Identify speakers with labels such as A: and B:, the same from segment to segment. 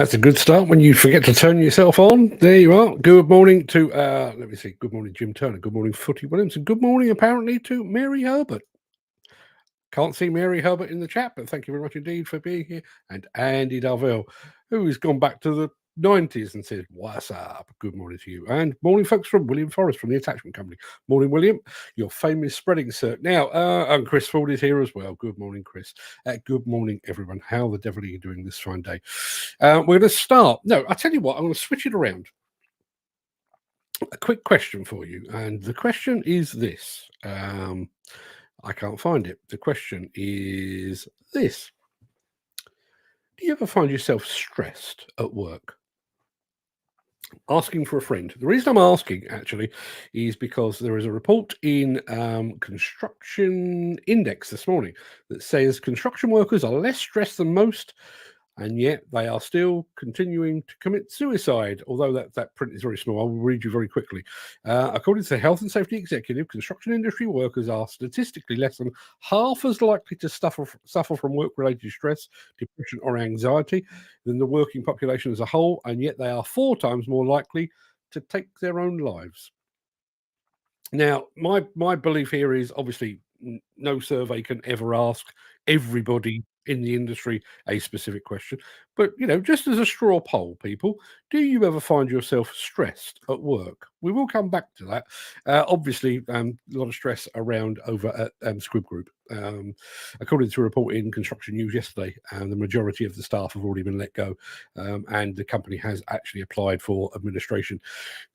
A: That's a good start when you forget to turn yourself on. There you are. Good morning to, let me see, good morning, Jim Turner. Good morning, Footy Williams. And good morning, apparently, to Mary Herbert. Can't see Mary Herbert in the chat, but thank you very much indeed for being here. And Andy Darvell, who has gone back to the 90s and said, "What's up? Good morning to you." And morning, folks, from William Forrest from the Attachment Company. Morning, William, your famous spreading cert. Now, and Chris Ford is here as well. Good morning, Chris. Good morning, everyone. How the devil are you doing this fine day? We're going to start. No, I'll tell you what, I'm going to switch it around. A quick question for you. And the question is this. I can't find it. The question is this. Do you ever find yourself stressed at work? Asking for a friend. The reason I'm asking, actually, is because there is a report in Construction Index this morning that says construction workers are less stressed than most, and yet they are still continuing to commit suicide, although that print is very small. I will read you very quickly. According to the Health and Safety Executive, construction industry workers are statistically less than half as likely to suffer from work-related stress, depression, or anxiety than the working population as a whole, and yet they are 4 times more likely to take their own lives. Now, my belief here is obviously no survey can ever ask everybody in the industry a specific question, but just as a straw poll, people, do you ever find yourself stressed at work? We will come back to that. Obviously, a lot of stress around over at Squib Group. According to a report in Construction News yesterday, the majority of the staff have already been let go, and the company has actually applied for administration.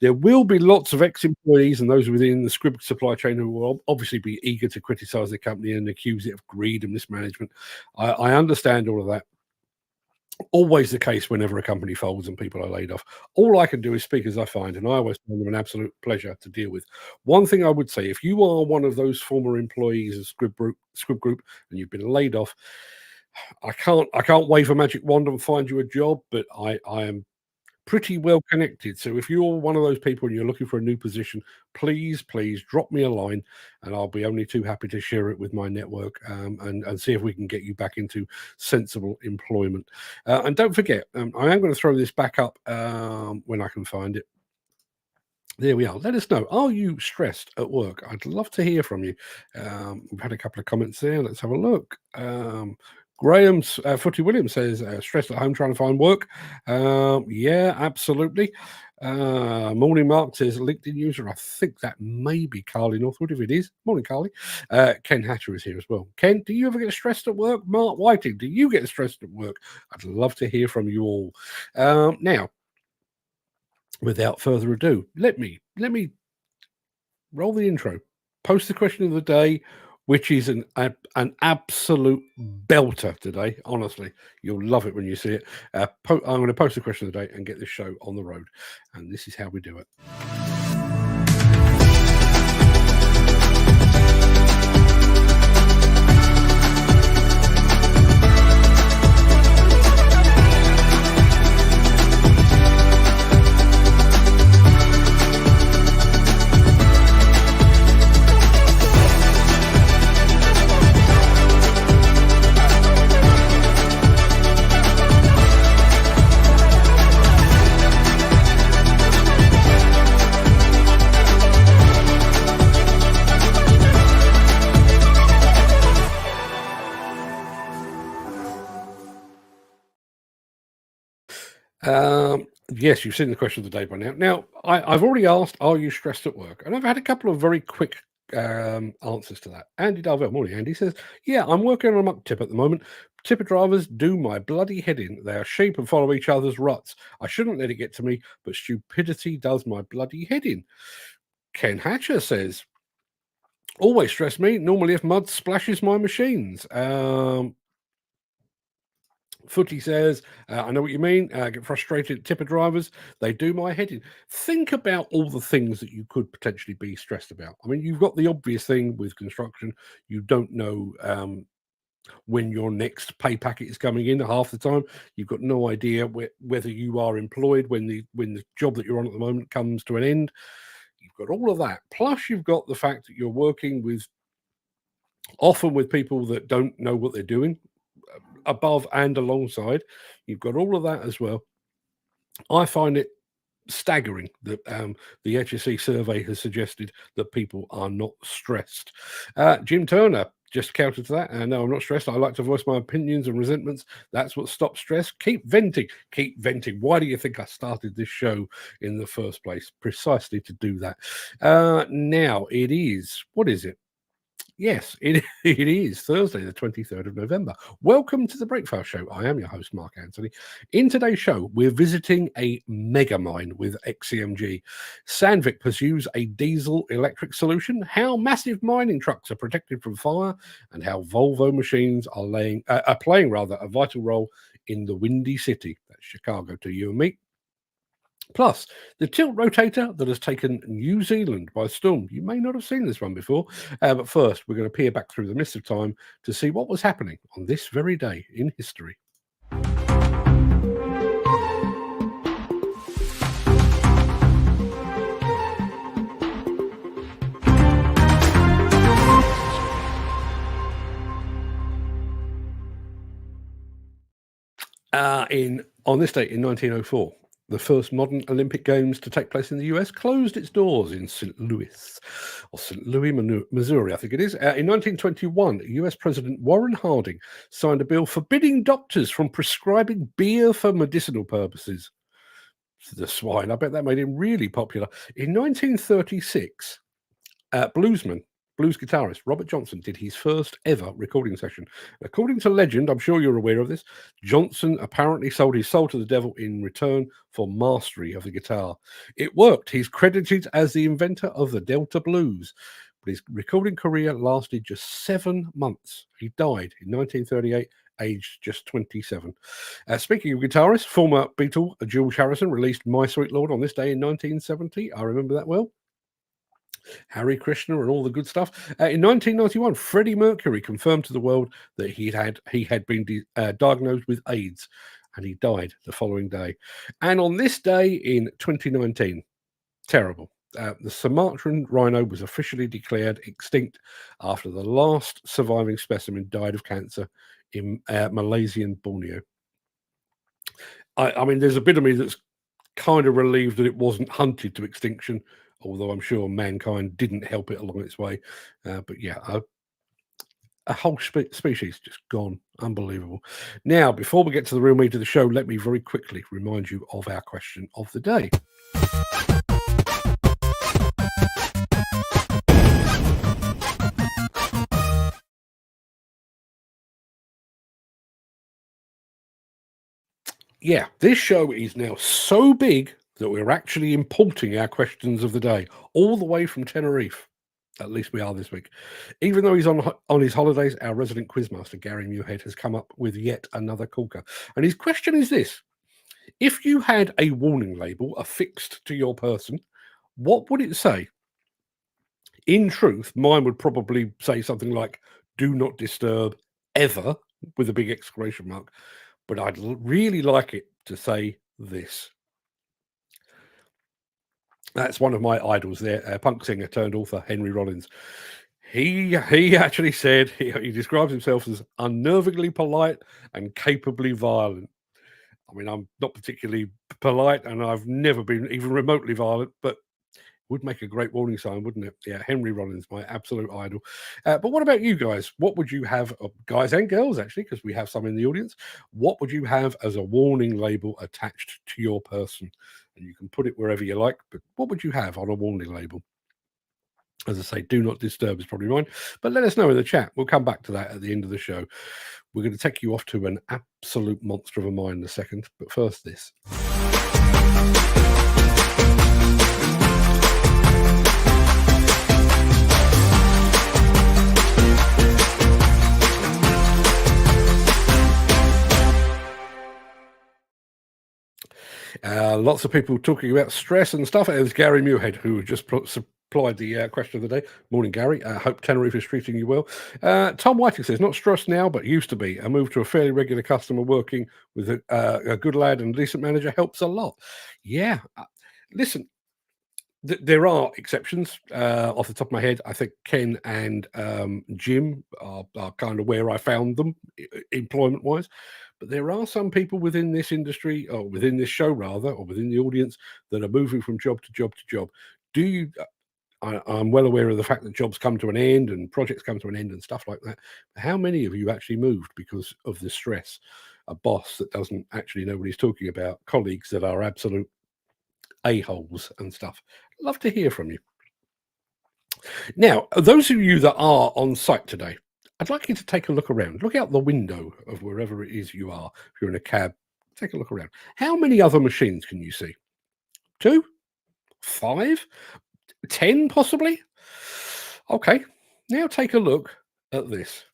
A: There will be lots of ex-employees and those within the Squib supply chain who will obviously be eager to criticise the company and accuse it of greed and mismanagement. I understand all of that. Always the case whenever a company folds and people are laid off. All I can do is speak as I find, and I always find them an absolute pleasure to deal with. One thing I would say, if you are one of those former employees of Squib Group and you've been laid off, I can't wave a magic wand and find you a job, but I am pretty well connected. So if you're one of those people and you're looking for a new position, please drop me a line, and I'll be only too happy to share it with my network and see if we can get you back into sensible employment. And don't forget, I am going to throw this back up when I can find it. There we are. Let us know. Are you stressed at work? I'd love to hear from you. We've had a couple of comments there. Let's have a look. Graham's Footy Williams says, stressed at home trying to find work. Yeah, absolutely. Morning Mark says, LinkedIn user. I think that may be Carly Northwood. If it is, morning Carly. Ken Hatcher is here as well. Ken, do you ever get stressed at work? Mark Whiting, do you get stressed at work? I'd love to hear from you all. Now, without further ado, let me roll the intro. Post the question of the day, which is an absolute belter today. Honestly, you'll love it when you see it. I'm going to post the question of the day and get this show on the road. And this is how we do it. Yes, you've seen the question of the day by now. Now, I've already asked, are you stressed at work? And I've had a couple of very quick answers to that. Andy Darvell, morning, Andy says, yeah, I'm working on a muck tip at the moment. Tipper drivers do my bloody head in. They are sheep and follow each other's ruts. I shouldn't let it get to me, but stupidity does my bloody head in. Ken Hatcher says, always stress me. Normally if mud splashes my machines. Footy says, I know what you mean. Get frustrated at tipper drivers. They do my head in. Think about all the things that you could potentially be stressed about. I mean, you've got the obvious thing with construction. You don't know when your next pay packet is coming in half the time. You've got no idea whether you are employed when the job that you're on at the moment comes to an end. You've got all of that. Plus, you've got the fact that you're working often with people that don't know what they're doing. Above and alongside, you've got all of that as well. I find it staggering that the HSE survey has suggested that people are not stressed. Jim Turner just countered to that. No, I'm not stressed. I like to voice my opinions and resentments. That's what stops stress. Keep venting. Keep venting. Why do you think I started this show in the first place? Precisely to do that. Now it is. What is it? Yes, it is Thursday, the 23rd of November. Welcome to the Breakfast Show. I am your host, Mark Anthony. In today's show, we're visiting a mega mine with XCMG. Sandvik pursues a diesel electric solution, how massive mining trucks are protected from fire, and how Volvo machines are playing a vital role in the Windy City. That's Chicago to you and me. Plus, the tilt rotator that has taken New Zealand by storm. You may not have seen this one before, but first, we're going to peer back through the mist of time to see what was happening on this very day in history. On this date in 1904, the first modern Olympic Games to take place in the US closed its doors in St. Louis, Missouri, I think it is. In 1921, US President Warren Harding signed a bill forbidding doctors from prescribing beer for medicinal purposes. The swine, I bet that made him really popular. In 1936, blues guitarist Robert Johnson did his first ever recording session. According to legend, I'm sure you're aware of this, Johnson apparently sold his soul to the devil in return for mastery of the guitar. It worked. He's credited as the inventor of the Delta blues, but his recording career lasted just 7 months. He died in 1938, aged just 27. Speaking of guitarists, former Beatle George Harrison released My Sweet Lord on this day in 1970. I remember that well. Harry Krishna and all the good stuff. In 1991, Freddie Mercury confirmed to the world that he had been diagnosed with AIDS, and he died the following day. And on this day in 2019, terrible. The Sumatran rhino was officially declared extinct after the last surviving specimen died of cancer in Malaysian Borneo. I mean, there's a bit of me that's kind of relieved that it wasn't hunted to extinction, although I'm sure mankind didn't help it along its way. But yeah, a whole species just gone. Unbelievable. Now, before we get to the real meat of the show, let me very quickly remind you of our question of the day. Yeah, this show is now so big that we're actually importing our questions of the day all the way from Tenerife. At least we are this week. Even though he's on his holidays, our resident quizmaster, Gary Muirhead, has come up with yet another corker. And his question is this. If you had a warning label affixed to your person, what would it say? In truth, mine would probably say something like, do not disturb ever, with a big exclamation mark. But I'd really like it to say this. That's one of my idols there, punk singer turned author Henry Rollins. He actually said he describes himself as unnervingly polite and capably violent. I mean, I'm not particularly polite, and I've never been even remotely violent, but would make a great warning sign, wouldn't it? Yeah, Henry Rollins, my absolute idol. But what about you guys? What would you have, guys and girls, actually, because we have some in the audience? What would you have as a warning label attached to your person? And you can put it wherever you like, but what would you have on a warning label? As I say, do not disturb is probably mine, but let us know in the chat. We'll come back to that at the end of the show. We're going to take you off to an absolute monster of a mine in a second, but first this. Lots of people talking about stress and stuff. It was Gary Muirhead who just supplied the question of the day. Morning, Gary. I hope Tenerife is treating you well. Tom Whiting says, not stressed now, but used to be. I moved to a fairly regular customer working with a good lad and a decent manager helps a lot. Yeah. Listen, there are exceptions. Off the top of my head, I think Ken and Jim are kind of where I found them employment-wise. But there are some people within this industry, or within this show rather, or within the audience, that are moving from job to job to job. Do you? I'm well aware of the fact that jobs come to an end and projects come to an end and stuff like that. How many of you actually moved because of the stress? A boss that doesn't actually know what he's talking about, colleagues that are absolute a-holes and stuff. Love to hear from you. Now, those of you that are on site today, I'd like you to take a look around. Look out the window of wherever it is you are. If you're in a cab, take a look around. How many other machines can you see? 2? 5? 10 possibly? Okay, now take a look at this.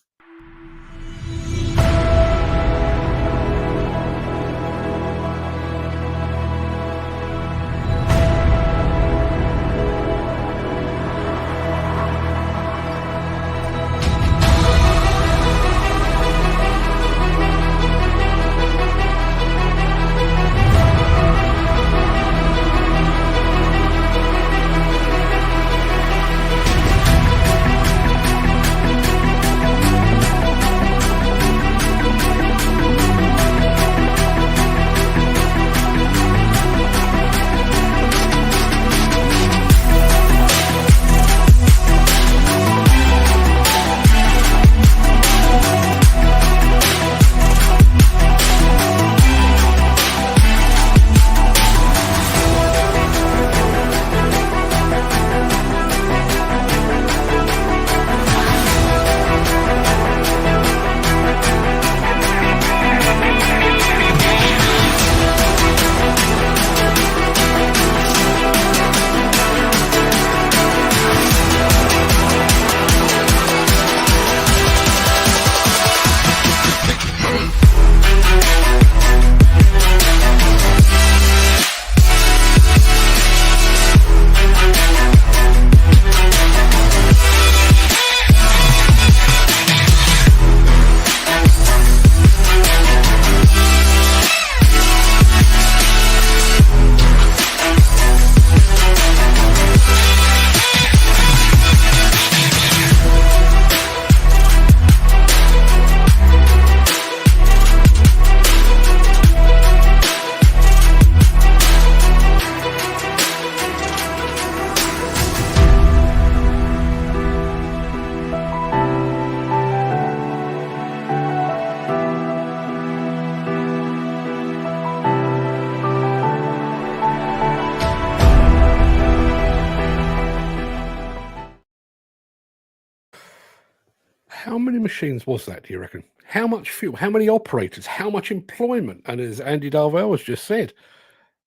A: How many machines was that, do you reckon? How much fuel? How many operators? How much employment? And as Andy Darvell has just said,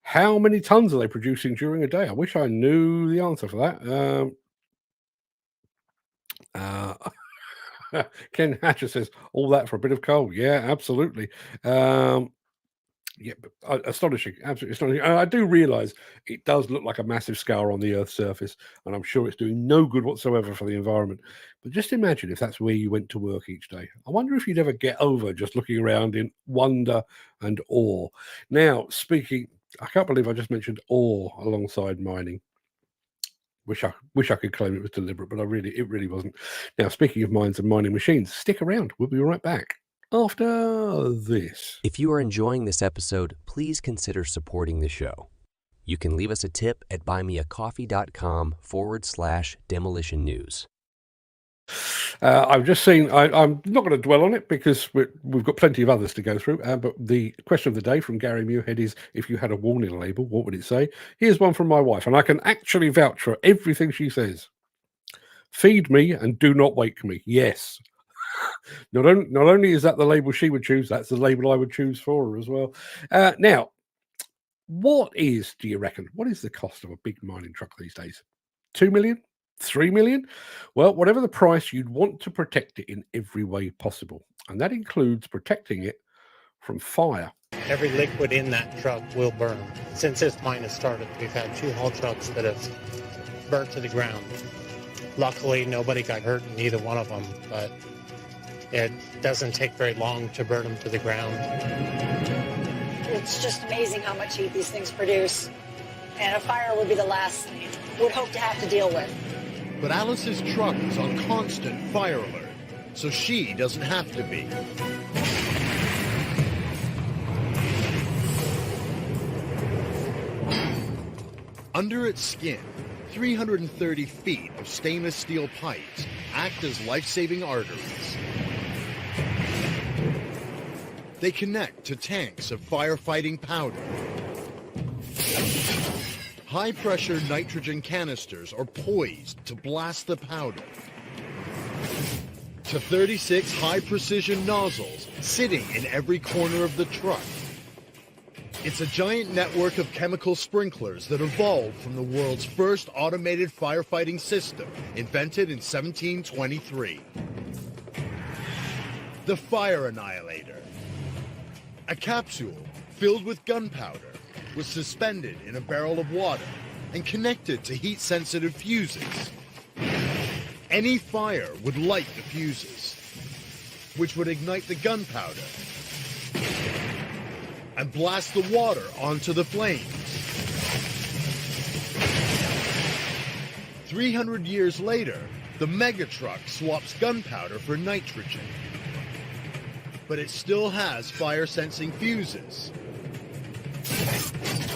A: how many tons are they producing during a day? I wish I knew the answer for that. Ken Hatcher says, all that for a bit of coal. Yeah, absolutely. Yeah, but astonishing, absolutely astonishing. And I do realise it does look like a massive scar on the Earth's surface, and I'm sure it's doing no good whatsoever for the environment. But just imagine if that's where you went to work each day. I wonder if you'd ever get over just looking around in wonder and awe. Now, I can't believe I just mentioned ore alongside mining. Wish I could claim it was deliberate, but it really wasn't. Now, speaking of mines and mining machines, stick around. We'll be right back after this.
B: If you are enjoying this episode, please consider supporting the show. You can leave us a tip at buymeacoffee.com/demolition news.
A: I've just seen, I'm not going to dwell on it because we've got plenty of others to go through, but the question of the day from Gary Muirhead is, if you had a warning label, what would it say? Here's one from my wife, and I can actually vouch for everything she says. Feed me and do not wake me. Yes. Not only is that the label she would choose, that's the label I would choose for her as well. Now, do you reckon, what is the cost of a big mining truck these days? 2 million? 3 million? Well, whatever the price, you'd want to protect it in every way possible. And that includes protecting it from fire.
C: Every liquid in that truck will burn. Since this mine has started, we've had 2 haul trucks that have burnt to the ground. Luckily, nobody got hurt in either one of them, but it doesn't take very long to burn them to the ground.
D: It's just amazing how much heat these things produce. And a fire would be the last thing we'd hope to have to deal with.
E: But Alice's truck is on constant fire alert, so she doesn't have to be. Under its skin, 330 feet of stainless steel pipes act as life-saving arteries. They connect to tanks of firefighting powder. High-pressure nitrogen canisters are poised to blast the powder to 36 high-precision nozzles sitting in every corner of the truck. It's a giant network of chemical sprinklers that evolved from the world's first automated firefighting system, invented in 1723. The Fire Annihilator. A capsule filled with gunpowder was suspended in a barrel of water and connected to heat-sensitive fuses. Any fire would light the fuses, which would ignite the gunpowder and blast the water onto the flames. 300 years later, the megatruck swaps gunpowder for nitrogen, but it still has fire-sensing fuses.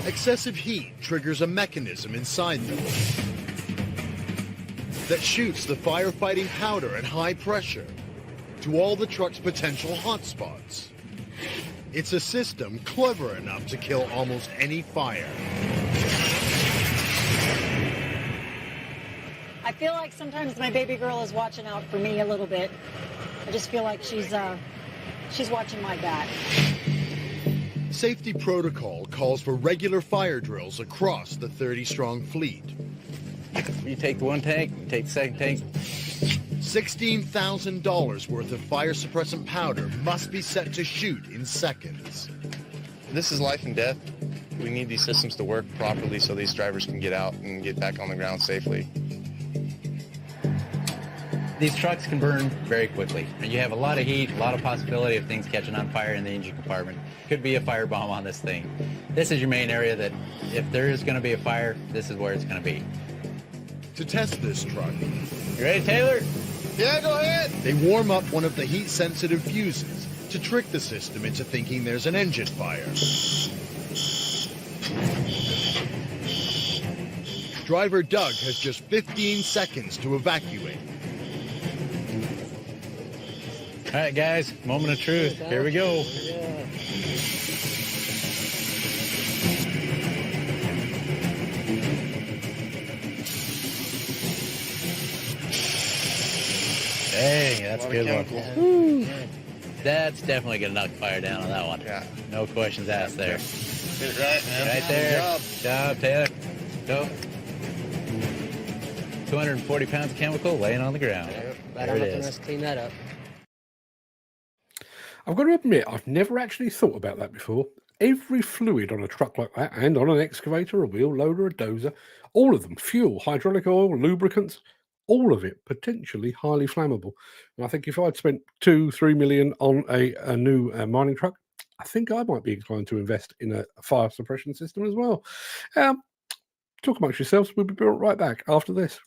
E: Excessive heat triggers a mechanism inside them that shoots the firefighting powder at high pressure to all the truck's potential hotspots. It's a system clever enough to kill almost any fire.
D: I feel like sometimes my baby girl is watching out for me a little bit. I just feel like she's watching my back.
E: Safety protocol calls for regular fire drills across the 30-strong fleet.
F: You take the one tank, you take the second tank.
E: $16,000 worth of fire suppressant powder must be set to shoot in seconds.
G: This is life and death. We need these systems to work properly so these drivers can get out and get back on the ground safely.
F: These trucks can burn very quickly. And you have a lot of heat, a lot of possibility of things catching on fire in the engine compartment. Could be a firebomb on this thing. This is your main area that if there is going to be a fire, this is where it's going to be.
E: To test this truck,
F: You ready, Taylor?
G: Yeah, go ahead.
E: they warm up one of the heat-sensitive fuses to trick the system into thinking there's an engine fire. Driver Doug has just 15 seconds to evacuate.
F: All right, guys, moment of truth. Here we go. Dang, that's a good one. Woo. That's definitely going to knock fire down on that one.
G: Yeah.
F: No questions asked there.
G: Get it right, man.
F: Right there.
G: Good
F: Job, Taylor. Go. 240 pounds of chemical laying on the ground. There it is.
H: Let's clean that up.
A: I've got to admit, I've never actually thought about that before. Every fluid on a truck like that, and on an excavator, a wheel loader, a dozer, all of them, fuel, hydraulic oil, lubricants, all of it potentially highly flammable. And I think if I'd spent 2-3 million on a new mining truck, I think I might be inclined to invest in a fire suppression system as well. Talk amongst yourselves. We'll be right back after this.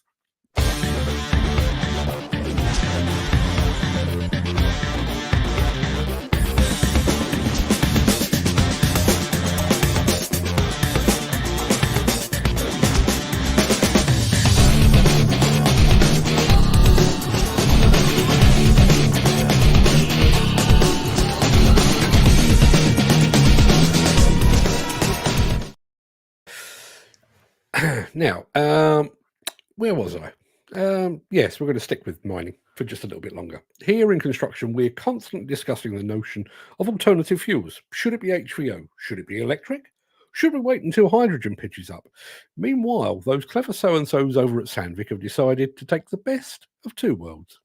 A: Now, where was I? Yes, we're going to stick with mining for just a little bit longer. Here in construction, we're constantly discussing the notion of alternative fuels. Should it be HVO? Should it be electric? Should we wait until hydrogen pitches up? Meanwhile, those clever so-and-sos over at Sandvik have decided to take the best of two worlds.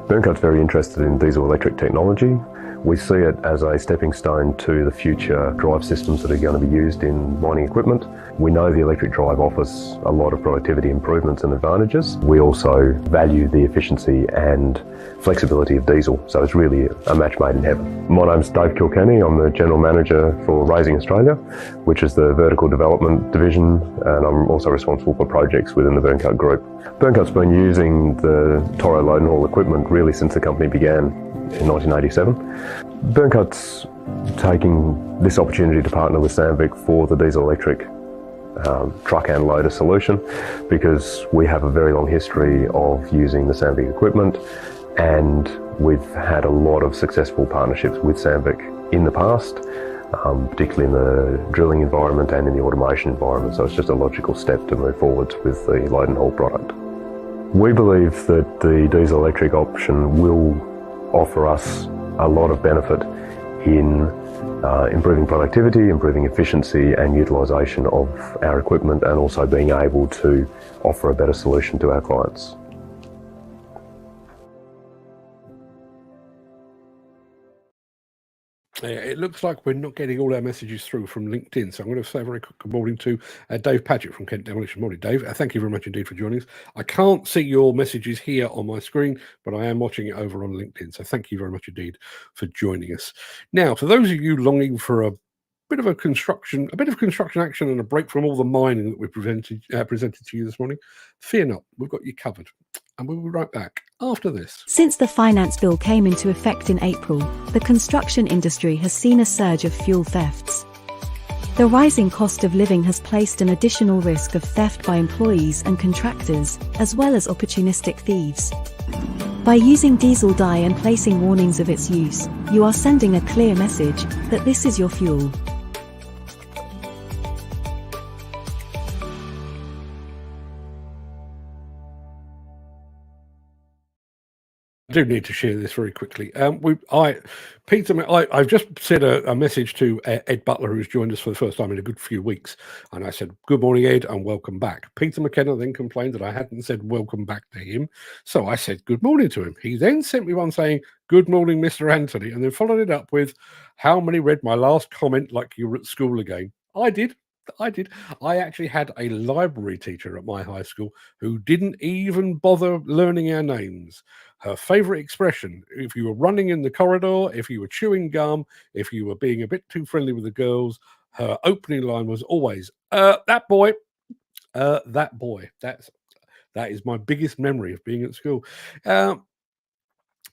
I: Burncut's very interested in diesel-electric technology. We see it as a stepping stone to the future drive systems that are going to be used in mining equipment. We know the electric drive offers a lot of productivity improvements and advantages. We also value the efficiency and flexibility of diesel. So it's really a match made in heaven. My name's Dave Kilkenny. I'm the General Manager for Raising Australia, which is the vertical development division, and I'm also responsible for projects within the Burncut Group. Burncut's been using the Toro load and haul equipment really since the company began in 1987. Burncut's taking this opportunity to partner with Sandvik for the diesel-electric truck and loader solution, because we have a very long history of using the Sandvik equipment, and we've had a lot of successful partnerships with Sandvik in the past, particularly in the drilling environment and in the automation environment. So it's just a logical step to move forwards with the load and haul product. We believe that the diesel-electric option will offer us a lot of benefit in improving productivity, improving efficiency and utilisation of our equipment, and also being able to offer a better solution to our clients.
A: It looks like we're not getting all our messages through from LinkedIn, so I'm going to say a very quick good morning to Dave Paget from Kent Demolition. Morning, Dave. Thank you very much indeed for joining us. I can't see your messages here on my screen, but I am watching it over on LinkedIn, so thank you very much indeed for joining us. Now, for those of you longing for a bit of construction action and a break from all the mining that we presented to you this morning, fear not, we've got you covered. And we'll be right back after this.
H: Since the finance bill came into effect in April, the construction industry has seen a surge of fuel thefts. The rising cost of living has placed an additional risk of theft by employees and contractors, as well as opportunistic thieves. By using diesel dye and placing warnings of its use, you are sending a clear message that this is your fuel.
A: I do need to share this very quickly. I've just sent a message to Ed Butler, who's joined us for the first time in a good few weeks, and I said, "Good morning, Ed, and welcome back." Peter McKenna then complained that I hadn't said welcome back to him, so I said good morning to him. He then sent me one saying, "Good morning, Mr. Anthony," and then followed it up with, "How many read my last comment like you were at school again?" I did. I actually had a library teacher at my high school who didn't even bother learning our names. Her favourite expression, if you were running in the corridor, if you were chewing gum, if you were being a bit too friendly with the girls, her opening line was always, that boy. That is my biggest memory of being at school.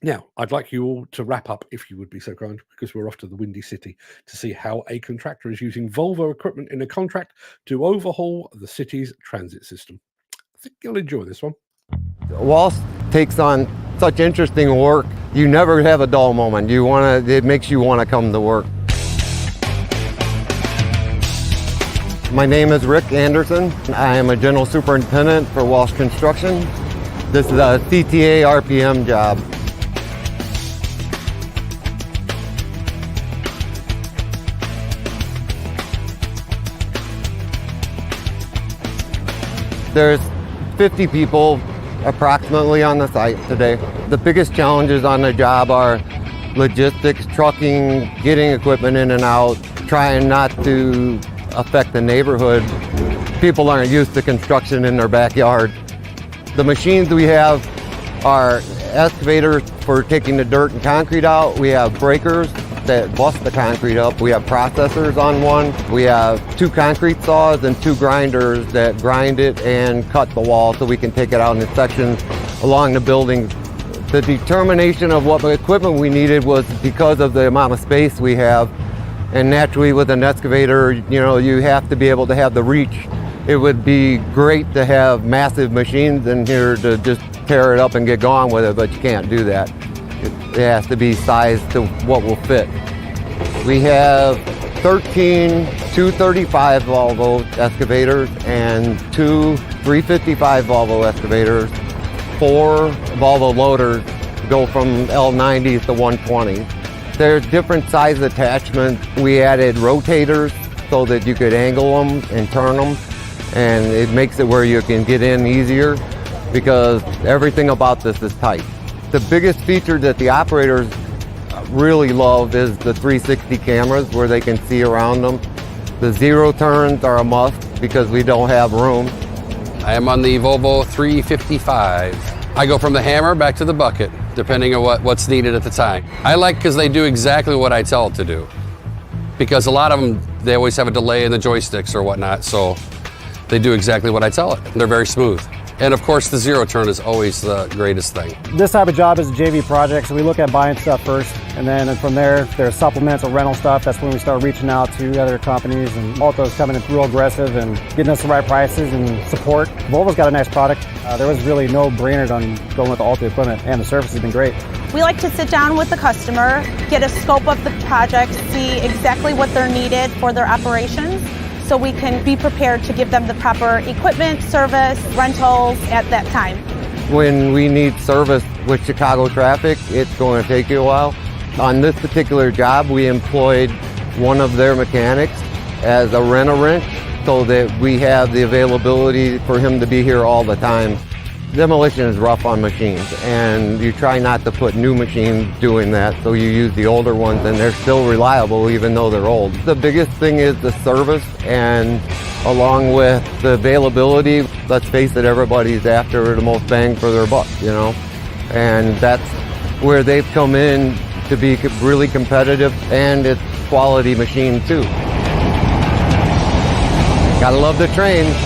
A: Now, I'd like you all to wrap up, if you would be so kind, because we're off to the Windy City to see how a contractor is using Volvo equipment in a contract to overhaul the city's transit system. I think you'll enjoy this one.
J: Walsh takes on such interesting work. You never have a dull moment. It makes you want to come to work. My name is Rick Anderson. I am a general superintendent for Walsh Construction. This is a CTA RPM job. There's 50 people approximately on the site today. The biggest challenges on the job are logistics, trucking, getting equipment in and out, trying not to affect the neighborhood. People aren't used to construction in their backyard. The machines we have are excavators for taking the dirt and concrete out. We have breakers that bust the concrete up. We have processors on one. We have 2 concrete saws and 2 grinders that grind it and cut the wall so we can take it out in sections along the buildings. The determination of what equipment we needed was because of the amount of space we have. And naturally with an excavator, you have to be able to have the reach. It would be great to have massive machines in here to just tear it up and get going with it, but you can't do that. It has to be sized to what will fit. We have 13 235 Volvo excavators and 2 355 Volvo excavators. 4 Volvo loaders go from L90s to 120s. There's different size attachments. We added rotators so that you could angle them and turn them, and it makes it where you can get in easier because everything about this is tight. The biggest feature that the operators really love is the 360 cameras where they can see around them. The zero turns are a must because we don't have room.
K: I am on the Volvo 355. I go from the hammer back to the bucket. depending on what's needed at the time. I like because they do exactly what I tell it to do. Because a lot of them, they always have a delay in the joysticks or whatnot, so they do exactly what I tell it. They're very smooth. And of course, the zero turn is always the greatest thing.
L: This type of job is a JV project, so we look at buying stuff first, and then from there, if there's supplements or rental stuff, that's when we start reaching out to other companies, and Alto's coming in real aggressive and getting us the right prices and support. Volvo's got a nice product. There was really no brainer on going with the Alto equipment, and the service has been great.
M: We like to sit down with the customer, get a scope of the project, see exactly what they're needed for their operations, so we can be prepared to give them the proper equipment, service, rentals at that time.
J: When we need service with Chicago traffic, it's going to take you a while. On this particular job, we employed one of their mechanics as a rent-a-wrench so that we have the availability for him to be here all the time. Demolition is rough on machines, and you try not to put new machines doing that, so you use the older ones, and they're still reliable even though they're old. The biggest thing is the service, and along with the availability, let's face it, everybody's after the most bang for their buck, you know, and that's where they've come in to be really competitive, and it's quality machine too. Gotta love the trains.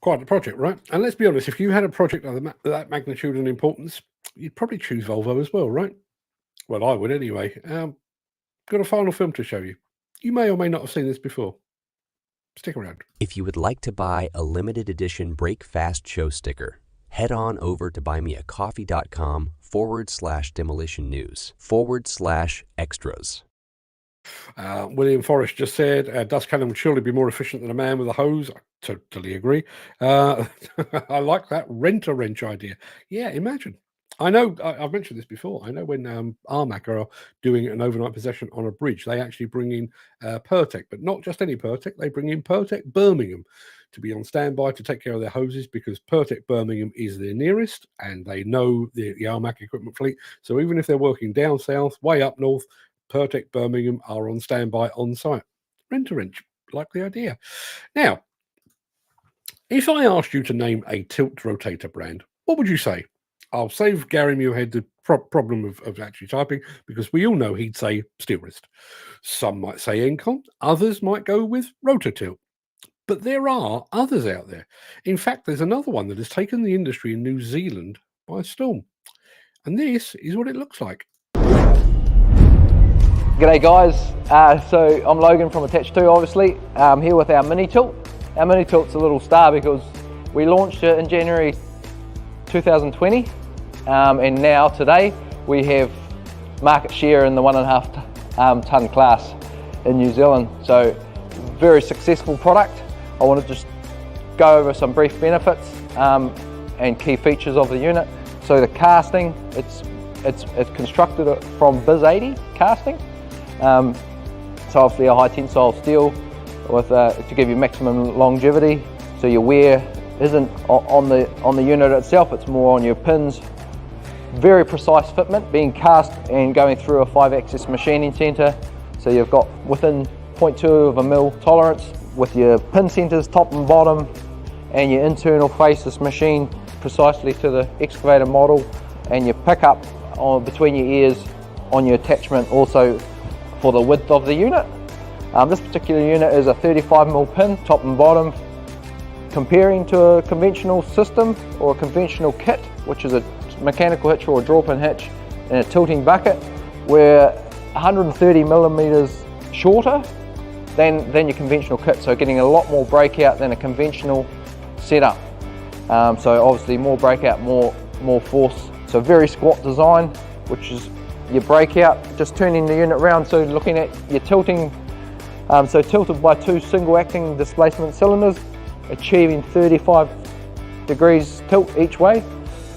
A: Quite a project, right? And let's be honest, if you had a project of that magnitude and importance, you'd probably choose Volvo as well, right? Well, I would anyway. Got a final film to show you. You may or may not have seen this before. Stick around.
B: If you would like to buy a limited edition Break Fast show sticker, head on over to buymeacoffee.com/demolition news/extras.
A: William Forrest just said, dust cannon would surely be more efficient than a man with a hose. I totally agree. I like that rent-a-wrench idea. Yeah, imagine. I know, I've mentioned this before. I know when Armac are doing an overnight possession on a bridge, they actually bring in Pertec, but not just any Pertec. They bring in Pertec Birmingham to be on standby to take care of their hoses, because Pertec Birmingham is their nearest, and they know the Armac equipment fleet. So even if they're working down south, way up north, Pertec Birmingham are on standby on site. Rent-a-wrench, like the idea. Now, if I asked you to name a tilt rotator brand, what would you say? I'll save Gary Muirhead the problem of actually typing, because we all know he'd say steel wrist. Some might say Encon, others might go with Rototilt. But there are others out there. In fact, there's another one that has taken the industry in New Zealand by storm. And this is what it looks like.
N: G'day guys, so I'm Logan from Attach 2 obviously. I'm here with our mini tilt. Our mini tilt's a little star because we launched it in January 2020 and now today we have market share in the 1.5 tonne class in New Zealand. So very successful product. I want to just go over some brief benefits and key features of the unit. So the casting, it's constructed from Biz 80 casting. So obviously a high tensile steel with to give you maximum longevity. So your wear isn't on the unit itself; it's more on your pins. Very precise fitment, being cast and going through a 5-axis machining centre. So you've got within 0.2 of a mil tolerance with your pin centres top and bottom, and your internal faces machined precisely to the excavator model, and your pickup between your ears on your attachment also for the width of the unit. This particular unit is a 35mm pin, top and bottom, comparing to a conventional system or a conventional kit, which is a mechanical hitch or a draw pin hitch and a tilting bucket. We're 130mm shorter than your conventional kit, so getting a lot more breakout than a conventional setup. So obviously more breakout, more force. So very squat design, which is your breakout, just turning the unit around, so looking at your tilting, so tilted by 2 single acting displacement cylinders, achieving 35 degrees tilt each way,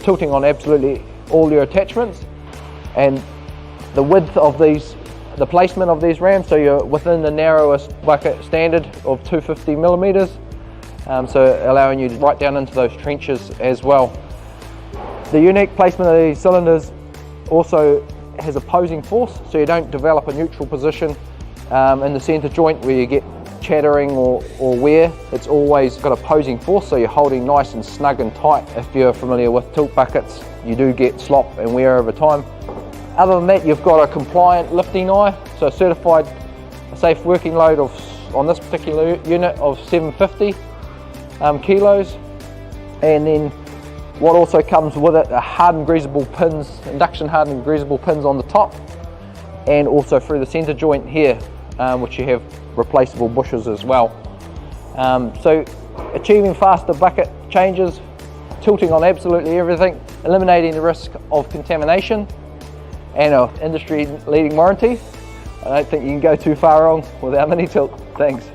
N: tilting on absolutely all your attachments, and the width of these, the placement of these rams, so you're within the narrowest bucket standard of 250mm, so allowing you right down into those trenches as well. The unique placement of these cylinders also has opposing force, so you don't develop a neutral position in the centre joint where you get chattering or wear, it's always got opposing force, so you're holding nice and snug and tight. If you're familiar with tilt buckets, you do get slop and wear over time. Other than that, you've got a compliant lifting eye, so a certified safe working load on this particular unit of 750 kilos. And then what also comes with it are hardened greasable pins, induction hardened greasable pins on the top, and also through the center joint here, which you have replaceable bushes as well. So achieving faster bucket changes, tilting on absolutely everything, eliminating the risk of contamination, and an industry leading warranty. I don't think you can go too far wrong with our mini tilt. Thanks.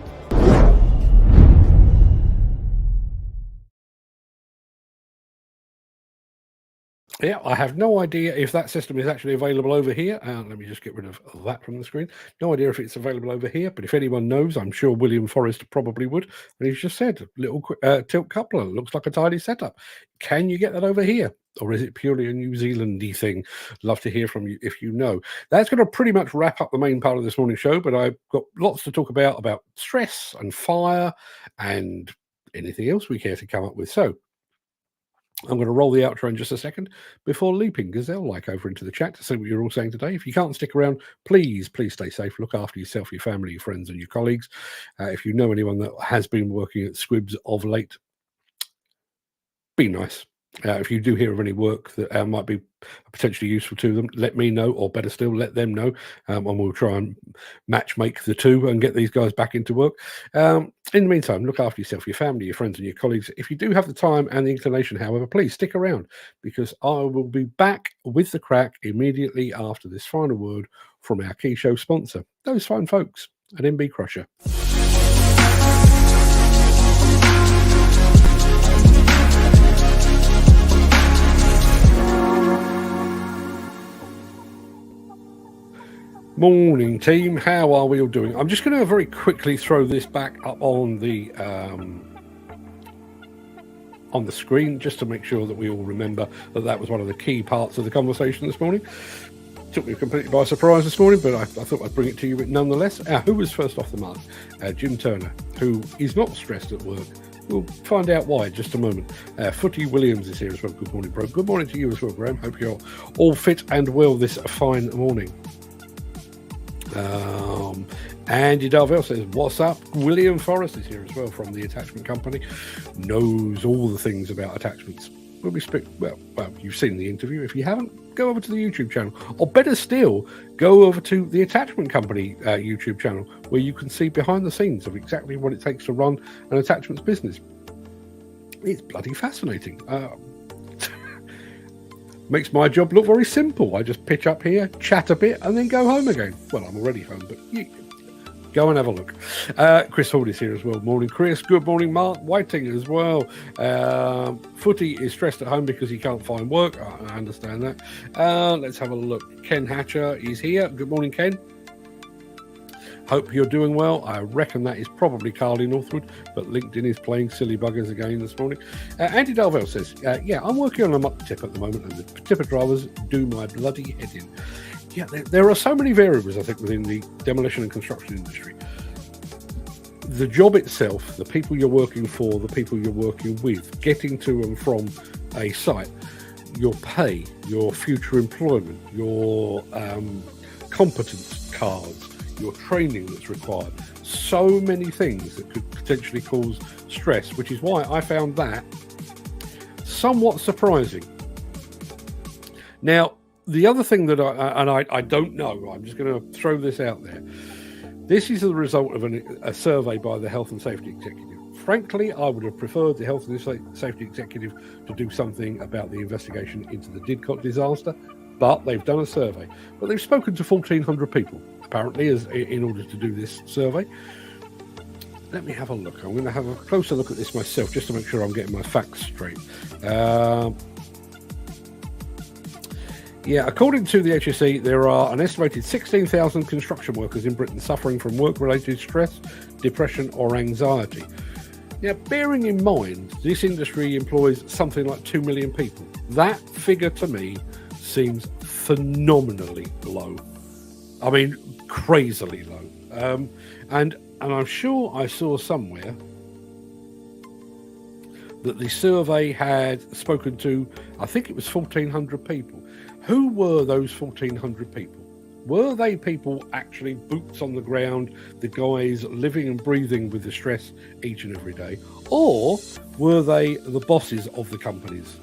A: Yeah, I have no idea if that system is actually available over here. Let me just get rid of that from the screen. No idea if it's available over here, but if anyone knows, I'm sure William Forrest probably would. And he's just said, little tilt coupler, looks like a tidy setup. Can you get that over here? Or is it purely a New Zealandy thing? Love to hear from you if you know. That's going to pretty much wrap up the main part of this morning's show, but I've got lots to talk about stress and fire and anything else we care to come up with. So I'm going to roll the outro in just a second before leaping gazelle-like over into the chat to see what you're all saying today. If you can't stick around, please stay safe. Look after yourself, your family, your friends, and your colleagues. If you know anyone that has been working at Squibs of late, be nice. If you do hear of any work that might be potentially useful to them, let me know, or better still, let them know, and we'll try and make the two and get these guys back into work. In the meantime, look after yourself, your family, your friends, and your colleagues. If you do have the time and the inclination, however, please stick around, because I will be back with the Craic immediately after this final word from our key show sponsor, those fine folks at MB Crusher. Morning, team. How are we all doing? I'm just going to very quickly throw this back up on the screen just to make sure that we all remember that was one of the key parts of the conversation this morning. Took me completely by surprise this morning, but I thought I'd bring it to you nonetheless. Who was first off the mark? Jim Turner, who is not stressed at work. We'll find out why in just a moment. Footy Williams is here as well. Good morning, bro. Good morning to you as well, Graham. Hope you're all fit and well this fine morning. Andy Darvell says, what's up? William Forrest is here as well from the attachment company. Knows all the things about attachments. Well, you've seen the interview. If you haven't, go over to the YouTube channel. Or better still, go over to the attachment company YouTube channel, where you can see behind the scenes of exactly what it takes to run an attachments business. It's bloody fascinating. Makes my job look very simple. I just pitch up here, chat a bit, and then go home again. Well, I'm already home, but go and have a look. Chris Hall is here as well. Morning, Chris. Good morning, Mark Whiting as well. Footy is stressed at home because he can't find work. I understand that. Let's have a look. Ken Hatcher is here. Good morning, Ken. Hope you're doing well. I reckon that is probably Carly Northwood, but LinkedIn is playing silly buggers again this morning. Andy Darvell says, yeah, I'm working on a muck tip at the moment, and the tipper drivers do my bloody head in. Yeah, there are so many variables, I think, within the demolition and construction industry. The job itself, the people you're working for, the people you're working with, getting to and from a site, your pay, your future employment, your competence cards, your training that's required, so many things that could potentially cause stress, which is why I found that somewhat surprising. Now, the other thing that I don't know, I'm just going to throw this out there. This is the result of a survey by the Health and Safety Executive. Frankly, I would have preferred the Health and Safety Executive to do something about the investigation into the Didcot disaster, but they've done a survey. But they've spoken to 1,400 people, apparently, in order to do this survey. Let me have a look. I'm going to have a closer look at this myself, just to make sure I'm getting my facts straight. Yeah, according to the HSE, there are an estimated 16,000 construction workers in Britain suffering from work-related stress, depression or anxiety. Now, bearing in mind, this industry employs something like 2 million people. That figure to me seems phenomenally low. I mean, crazily low. And And I'm sure I saw somewhere that the survey had spoken to, I think it was 1,400 people. Who were those 1,400 people? Were they people actually boots on the ground, the guys living and breathing with the stress each and every day? Or were they the bosses of the companies?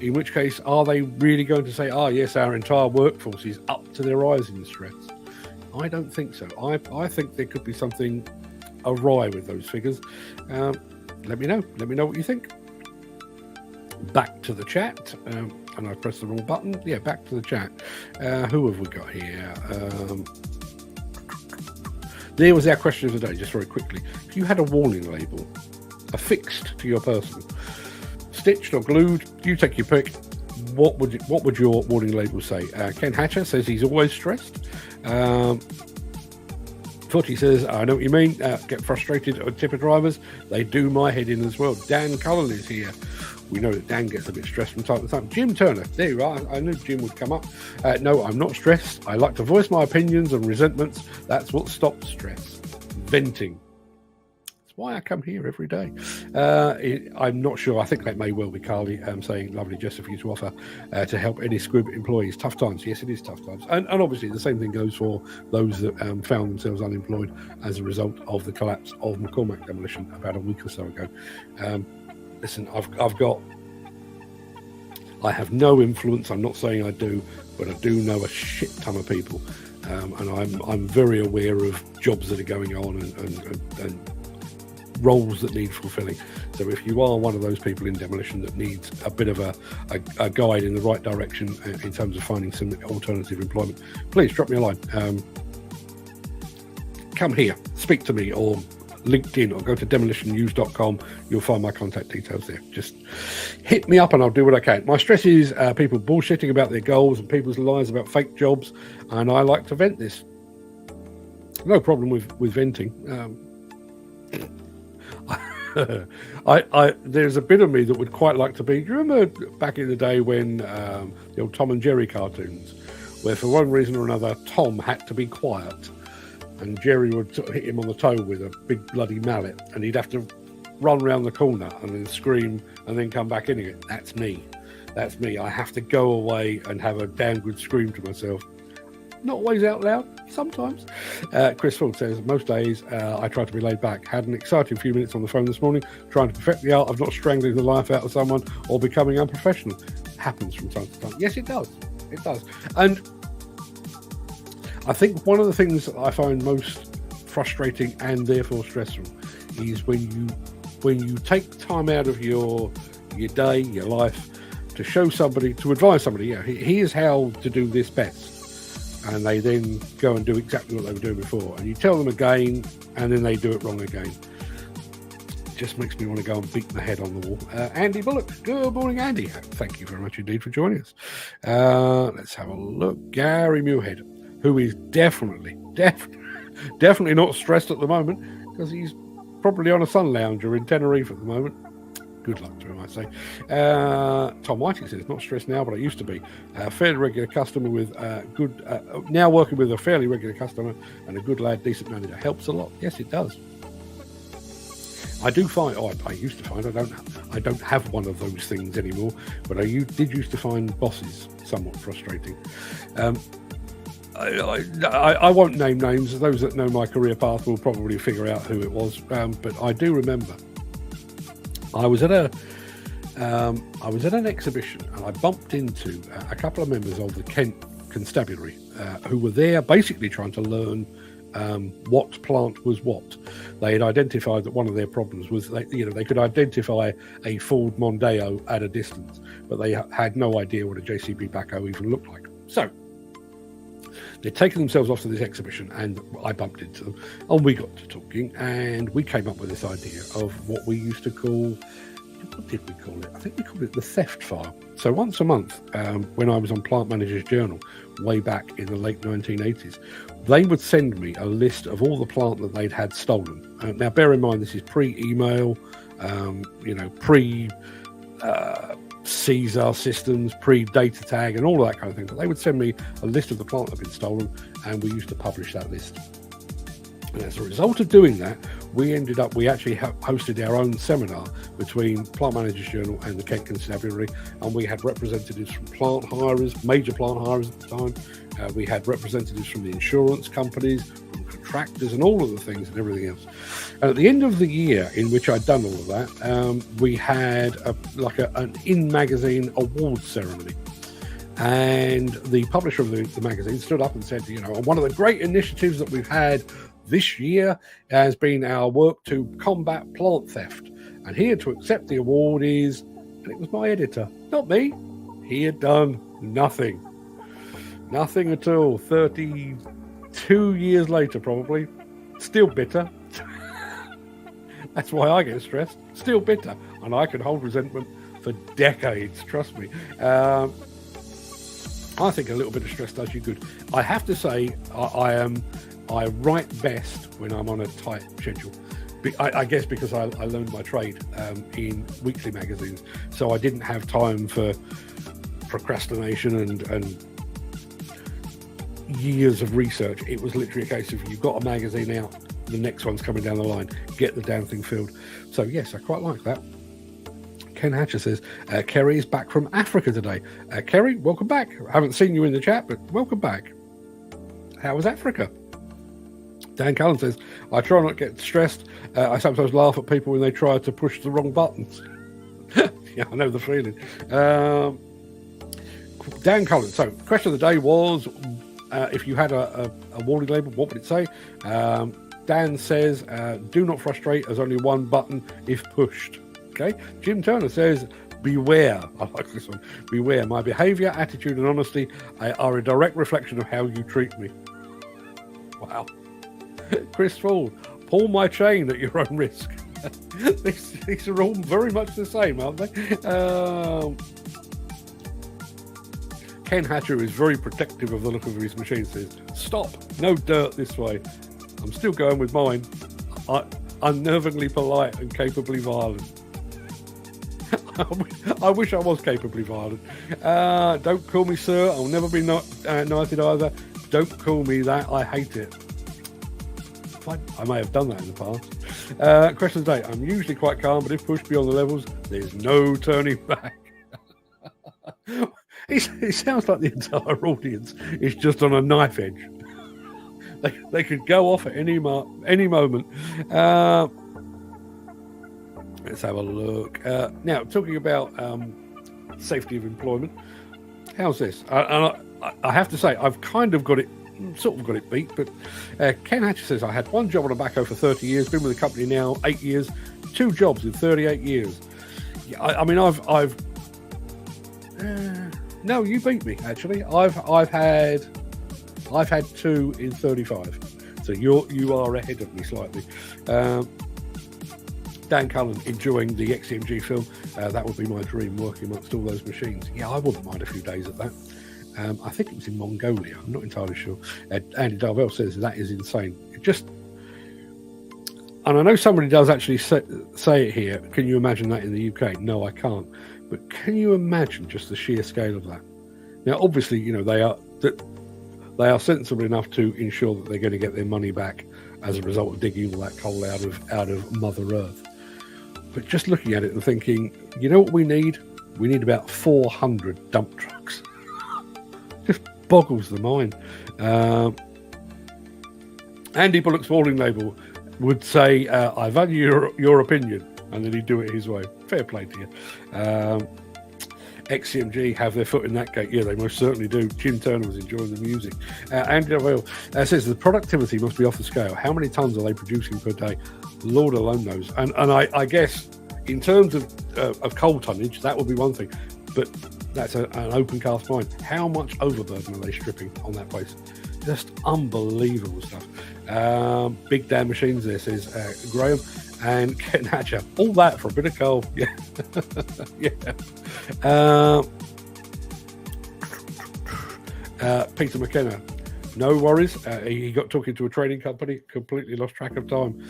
A: In which case, are they really going to say, yes, our entire workforce is up to their eyes in stress? I don't think so. I think there could be something awry with those figures. Let me know. Let me know what you think. Back to the chat. And I pressed the wrong button. Yeah, back to the chat. Who have we got here? There was our question of the day, just very quickly. If you had a warning label affixed to your person, stitched or glued, you take your pick, what would your warning label say? Ken Hatcher says he's always stressed. Footy says, I know what you mean. Get frustrated at tipper drivers. They do my head in as well. Dan Cullen is here. We know that Dan gets a bit stressed from time to time. Jim Turner, there you are. I knew Jim would come up. No, I'm not stressed. I like to voice my opinions and resentments. That's what stops stress. Venting. That's why I come here every day. I'm not sure. I think that may well be Carly saying, lovely gesture for you to offer to help any Squib employees. Tough times. Yes, it is tough times. And obviously the same thing goes for those that found themselves unemployed as a result of the collapse of McCormack Demolition about a week or so ago. Listen, I have no influence. I'm not saying I do, but I do know a shit ton of people, and I'm very aware of jobs that are going on and roles that need fulfilling. So if you are one of those people in demolition that needs a bit of a guide in the right direction in terms of finding some alternative employment, please drop me a line. Come here, speak to me, or LinkedIn, or go to demolitionnews.com. You'll find my contact details there. Just hit me up and I'll do what I can. My stress is people bullshitting about their goals and people's lies about fake jobs, and I like to vent this. No problem with venting. There's a bit of me that would quite like to be. Do you remember back in the day when the old Tom and Jerry cartoons, where for one reason or another Tom had to be quiet, and Jerry would sort of hit him on the toe with a big bloody mallet, and he'd have to run around the corner and then scream and then come back in again? That's me. That's me. I have to go away and have a damn good scream to myself. Not always out loud, sometimes. Chris Ford says, most days I try to be laid back. Had an exciting few minutes on the phone this morning trying to perfect the art of not strangling the life out of someone or becoming unprofessional. Happens from time to time. Yes, it does. It does. And I think one of the things that I find most frustrating and therefore stressful is when you take time out of your day, your life, to show somebody, to advise somebody, yeah, here's how to do this best, and they then go and do exactly what they were doing before, and you tell them again, and then they do it wrong again. It just makes me want to go and beat my head on the wall. Andy Bullock, good morning, Andy. Thank you very much indeed for joining us. Let's have a look. Gary Muirhead, who is definitely not stressed at the moment, because he's probably on a sun lounger in Tenerife at the moment. Good luck to him, I say. Tom Whiting says, not stressed now, but I used to be. A fairly regular customer with now working with a fairly regular customer and a good lad, decent manager. Helps a lot. Yes, it does. I do find, I used to find, I don't have one of those things anymore, but I did used to find bosses somewhat frustrating. I won't name names. Those that know my career path will probably figure out who it was. But I do remember I was at an exhibition, and I bumped into a couple of members of the Kent Constabulary who were there basically trying to learn what plant was what. They had identified that one of their problems was they could identify a Ford Mondeo at a distance, but they had no idea what a JCB backhoe even looked like. So they'd taken themselves off to this exhibition, and I bumped into them, and we got to talking, and we came up with this idea of what we used to call, what did we call it? I think we called it the theft file. So once a month, when I was on Plant Manager's Journal, way back in the late 1980s, they would send me a list of all the plant that they'd had stolen. Now, bear in mind, this is pre-email, Caesar systems, pre-data tag, and all of that kind of thing. But they would send me a list of the plant that had been stolen, and we used to publish that list. And as a result of doing that, we actually hosted our own seminar between Plant Managers Journal and the Kent Constabulary, and we had representatives from plant hirers, major plant hirers at the time. We had representatives from the insurance companies, from contractors, and all of the things and everything else. And at the end of the year in which I'd done all of that, we had an in-magazine awards ceremony. And the publisher of the magazine stood up and said, one of the great initiatives that we've had this year has been our work to combat plant theft. And here to accept the award is, and it was my editor, not me. He had done nothing. Nothing at all. 32 years later, probably. Still bitter. That's why I get stressed. Still bitter. And I can hold resentment for decades, trust me. I think a little bit of stress does you good. I have to say, I write best when I'm on a tight schedule. I guess because I learned my trade in weekly magazines, so I didn't have time for procrastination and years of research. It was literally a case of, you've got a magazine out, the next one's coming down the line, get the damn thing filled. So yes, I quite like that. Ken Hatcher says, Kerry is back from Africa today. Kerry, welcome back. I haven't seen you in the chat, but welcome back. How was Africa? Dan Cullen says, I try not to get stressed. I sometimes laugh at people when they try to push the wrong buttons. Yeah, I know the feeling. Dan Cullen, so question of the day was, if you had a warning label, what would it say? Dan says, do not frustrate as only one button if pushed. Okay. Jim Turner says, beware. I like this one. Beware. My behavior, attitude, and honesty are a direct reflection of how you treat me. Wow. Chris Ford, pull my chain at your own risk. These are all very much the same, aren't they? Ken Hatcher is very protective of the look of his machine. Says, stop, no dirt this way. I'm still going with mine. Unnervingly polite and capably violent. I wish I was capably violent. Don't call me sir. I'll never be knighted either. Don't call me that. I hate it. I may have done that in the past. Question of the day. I'm usually quite calm, but if pushed beyond the levels, there's no turning back. It sounds like the entire audience is just on a knife edge. They could go off at any moment. Let's have a look. Now, talking about safety of employment, how's this? I have to say, I've kind of got it, sort of got it beat, but Ken Hatcher says, I had one job on a backhoe for 30 years, been with the company now 8 years, 2 jobs in 38 years. Yeah, I mean, no, you beat me, actually. I've had 2 in 35. So you are ahead of me slightly. Dan Cullen enjoying the XCMG film. That would be my dream, working amongst all those machines. Yeah, I wouldn't mind a few days at that. I think it was in Mongolia. I'm not entirely sure. Andy Darvell says that is insane. And I know somebody does actually say it here. Can you imagine that in the UK? No, I can't. But can you imagine just the sheer scale of that? Now, obviously, they are sensible enough to ensure that they're going to get their money back as a result of digging all that coal out of Mother Earth. But just looking at it and thinking, you know what we need? We need about 400 dump trucks. Just boggles the mind. Andy Bullock's warning label would say, I value your opinion, and then he'd do it his way. Fair play to you. XCMG have their foot in that gate. Yeah, they most certainly do. Jim Turner was enjoying the music. Andy Darvell says the productivity must be off the scale. How many tons are they producing per day? Lord alone knows. And I guess in terms of coal tonnage, that would be one thing. But that's an open cast mine. How much overburden are they stripping on that place? Just unbelievable stuff. Big damn machines there, says Graham. And Ken Hatcher, all that for a bit of coal. Yeah. Yeah. Peter McKenna, no worries. He got talking to a trading company, completely lost track of time.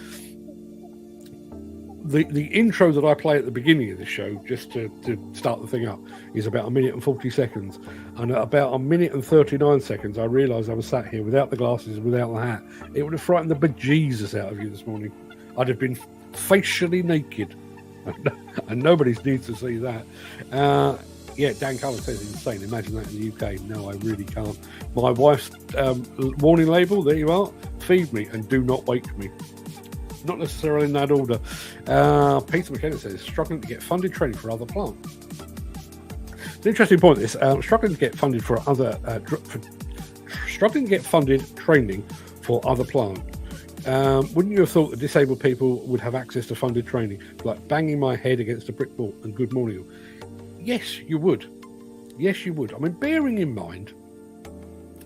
A: the intro that I play at the beginning of the show, just to start the thing up, is about 1 minute and 40 seconds. And at about 1 minute and 39 seconds, I realised I was sat here without the glasses and without the hat. It would have frightened the bejesus out of you this morning. I'd have been facially naked. And nobody needs to see that. Yeah, Dan Cullen says insane. Imagine that in the UK. No, I really can't. My wife's warning label, there you are. Feed me and do not wake me. Not necessarily in that order. Peter McKenna says, struggling to get funded training for other plants. It's an interesting point, this. Struggling to get funded for other... struggling to get funded training for other plant. Wouldn't you have thought that disabled people would have access to funded training? Like banging my head against a brick wall and good morning. Yes, you would. Yes, you would. I mean, bearing in mind,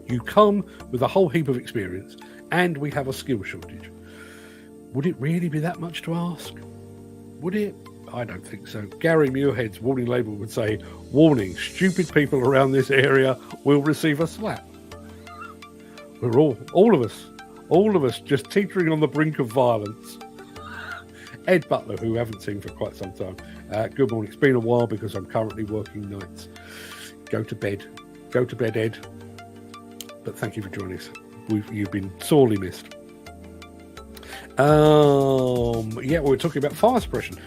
A: you come with a whole heap of experience and we have a skill shortage. Would it really be that much to ask? Would it? I don't think so. Gary Muirhead's warning label would say, warning, stupid people around this area will receive a slap. We're all of us just teetering on the brink of violence. Ed Butler, who we haven't seen for quite some time. Good morning. It's been a while because I'm currently working nights. Go to bed, Ed. But thank you for joining us. You've been sorely missed. Yeah, we're talking about fire suppression.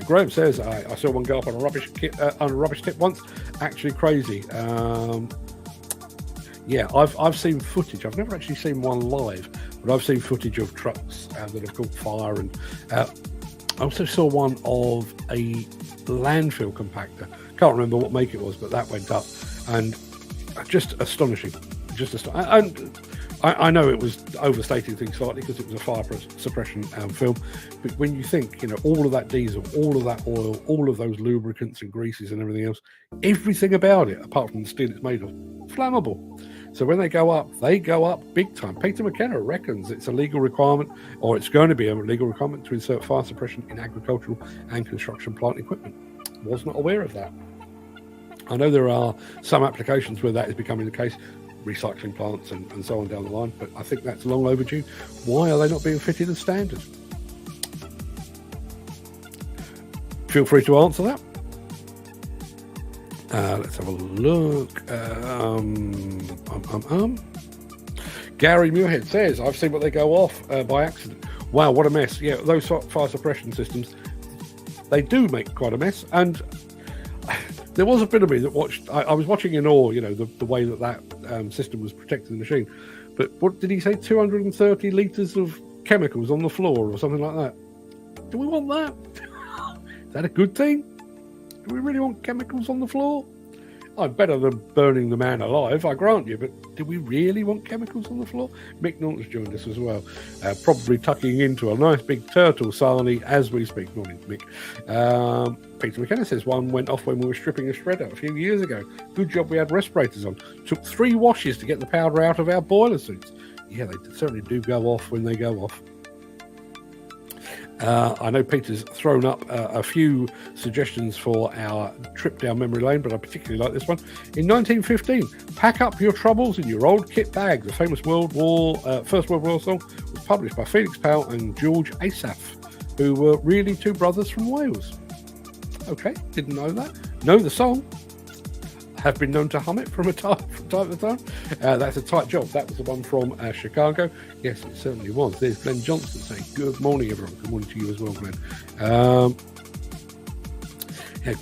A: Graham says, I saw one go up on a rubbish tip once. Actually crazy. Yeah, I've seen footage. I've never actually seen one live, but I've seen footage of trucks that have caught fire. And I also saw one of a landfill compactor. Can't remember what make it was, but that went up. And just astonishing. And I know it was overstating things slightly because it was a fire suppression film, but when you think, all of that diesel, all of that oil, all of those lubricants and greases and everything else, everything about it, apart from the steel it's made of, flammable. So when they go up big time. Peter McKenna reckons it's a legal requirement, or it's going to be a legal requirement, to insert fire suppression in agricultural and construction plant equipment. Was not aware of that. I know there are some applications where that is becoming the case, recycling plants and so on down the line, but I think that's long overdue. Why are they not being fitted as standard? Feel free to answer that. Let's have a look. Gary Muirhead says, I've seen what they go off by accident. Wow, what a mess. Yeah, those fire suppression systems, they do make quite a mess. And there was a bit of me that watched, I was watching in awe, the way that system was protecting the machine. But what did he say? 230 litres of chemicals on the floor or something like that. Do we want that? Is that a good thing? Do we really want chemicals on the floor? I'm better than burning the man alive, I grant you, but do we really want chemicals on the floor? Mick Norton's joined us as well, probably tucking into a nice big turtle sarnie as we speak. Morning, Mick. Peter McKenna says one went off when we were stripping a shredder a few years ago. Good job we had respirators on. Took 3 washes to get the powder out of our boiler suits. Yeah, they certainly do go off when they go off. I know Peter's thrown up a few suggestions for our trip down memory lane, but I particularly like this one. In 1915, pack up your troubles in your old kit bag. The famous First World War song was published by Felix Powell and George Asaph, who were really 2 brothers from Wales. Okay, didn't know that. Know the song. Have been known to hum it from time to time. That's a tight job. That was the one from Chicago. Yes, it certainly was. There's Glenn Johnson saying, good morning, everyone. Good morning to you as well, Glenn.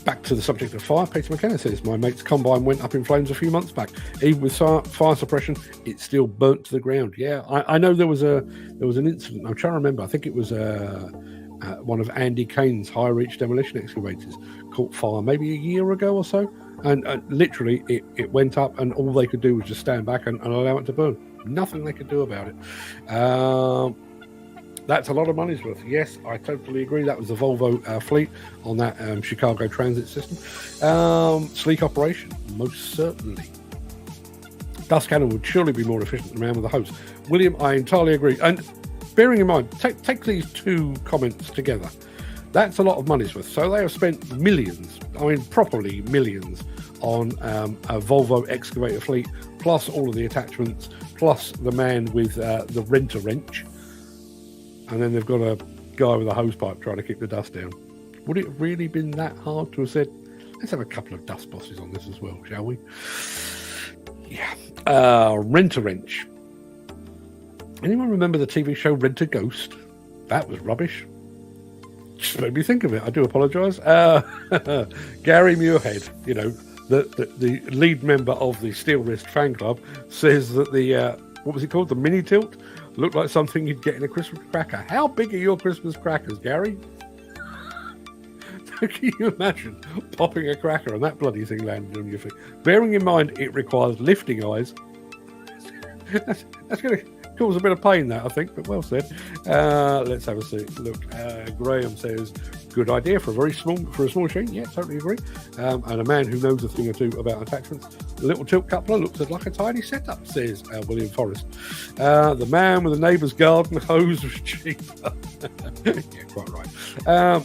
A: Back to the subject of fire. Peter McKenna says, my mate's combine went up in flames a few months back. Even with fire suppression, it still burnt to the ground. Yeah, I know there was an incident. I'm trying to remember. I think it was one of Andy Kane's high-reach demolition excavators caught fire maybe a year ago or so. And literally, it went up, and all they could do was just stand back and allow it to burn. Nothing they could do about it. That's a lot of money's worth. Yes, I totally agree. That was the Volvo fleet on that Chicago transit system. Sleek operation, most certainly. Dust cannon would surely be more efficient than a man with a hose. William, I entirely agree. And bearing in mind, take these 2 comments together. That's a lot of money's worth. So they have spent millions, properly millions, on a Volvo excavator fleet, plus all of the attachments, plus the man with the rent-a-wrench. And then they've got to guy with a hose pipe trying to keep the dust down. Would it have really been that hard to have said, let's have a couple of dust bosses on this as well, shall we? Yeah. Rent-A-Wrench. Anyone remember the TV show Rent-A-Ghost? That was rubbish. Just made me think of it. I do apologise. Gary Muirhead, you know, the lead member of the Steel Wrist fan club, says that the, what was it called? The mini tilt looked like something you'd get in a Christmas cracker. How big are your Christmas crackers, Gary? Can you imagine popping a cracker and that bloody thing landing on your feet? Bearing in mind it requires lifting eyes. That's going to cause a bit of pain, that, I think, but well said. Let's have a look. Graham says, good idea for a small machine. Yeah, totally agree. And a man who knows a thing or two about attachments. The little tilt coupler looks like a tiny setup, says William Forrest. The man with the neighbour's garden hose was cheaper. Yeah, quite right.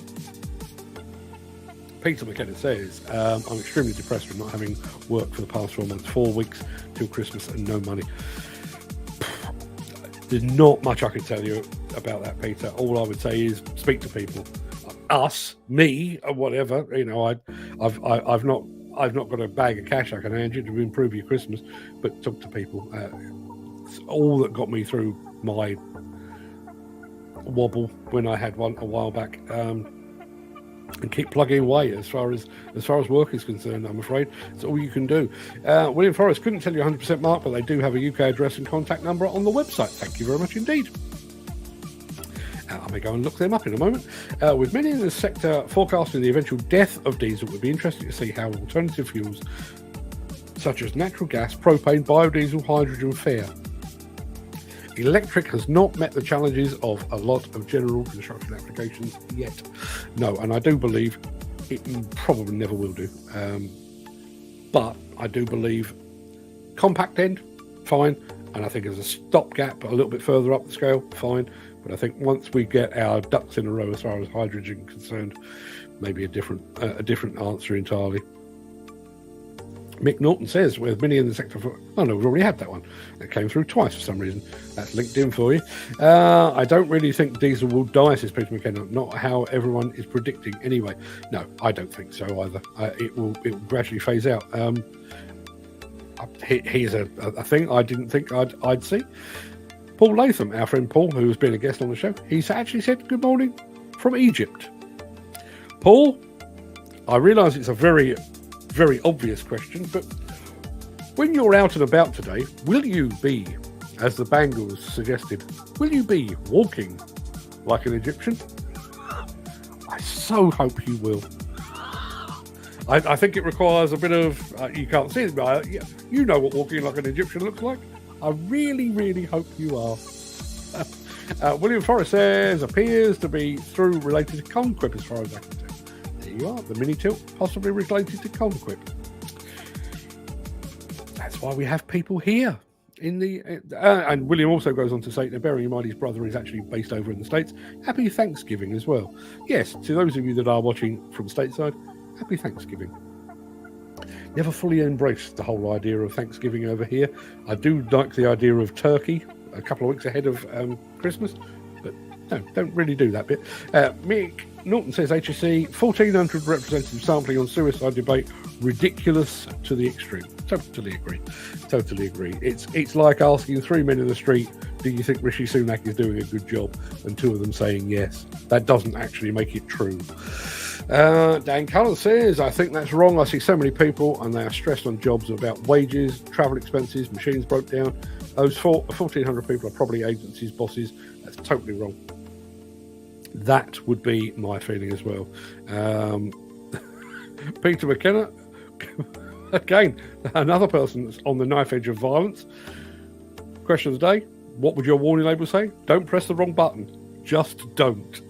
A: Peter McKenna says, I'm extremely depressed with not having work for the past 4 months, 4 weeks till Christmas and no money. There's not much I can tell you about that, Peter. All I would say is speak to people, us, me, or whatever. You know, I've not got a bag of cash I can hand you to improve your Christmas, but talk to people. It's all that got me through my wobble when I had one a while back. And keep plugging away as far as work is concerned, I'm afraid. That's all you can do. William Forrest couldn't tell you 100% mark, but they do have a UK address and contact number on the website. Thank you very much indeed. I may go and look them up in a moment. With many in the sector forecasting the eventual death of diesel, it would be interesting to see how alternative fuels such as natural gas, propane, biodiesel, hydrogen fare. Electric has not met the challenges of a lot of general construction applications yet. No, and I do believe it probably never will do. But I do believe compact end, fine. And I think as a stopgap a little bit further up the scale, fine. But I think once we get our ducks in a row as far as hydrogen is concerned, maybe a different answer entirely. Mick Norton says, with many in the sector oh no, we've already had that one. That came through twice for some reason. That's linked in for you. I don't really think diesel will die, says Peter McKenna. Not how everyone is predicting anyway. No, I don't think so either. It will gradually phase out. Here's a thing I didn't think I'd see. Paul Latham, our friend Paul, who has been a guest on the show, he's actually said good morning from Egypt. Paul, I realise it's a very obvious question, but when you're out and about today, will you be, as the Bangles suggested, will you be walking like an Egyptian? I so hope you will. I think it requires a bit of, you can't see it, but you know what walking like an Egyptian looks like. I really, really hope you are. William Forrest says, appears to be through related to Conquip as far as I can tell. There you are, the mini tilt, possibly related to Conquip. That's why we have people here in the. And William also goes on to say, bearing in mind his brother is actually based over in the States, happy Thanksgiving as well. Yes, to those of you that are watching from stateside, happy Thanksgiving. Never fully embraced the whole idea of Thanksgiving over here. I do like the idea of turkey a couple of weeks ahead of Christmas, but no, don't really do that bit. Mick Norton says, HSC, 1,400 representative sampling on suicide debate, ridiculous to the extreme. Totally agree. It's like asking 3 men in the street, do you think Rishi Sunak is doing a good job? And 2 of them saying yes. That doesn't actually make it true. Dan Cullen says, I think that's wrong. I see so many people and they are stressed on jobs about wages, travel expenses, machines broke down. Those 1,400 people are probably agencies, bosses. That's totally wrong. That would be my feeling as well. Peter McKenna, again, another person that's on the knife edge of violence. Question of the day, what would your warning label say? Don't press the wrong button. Just don't.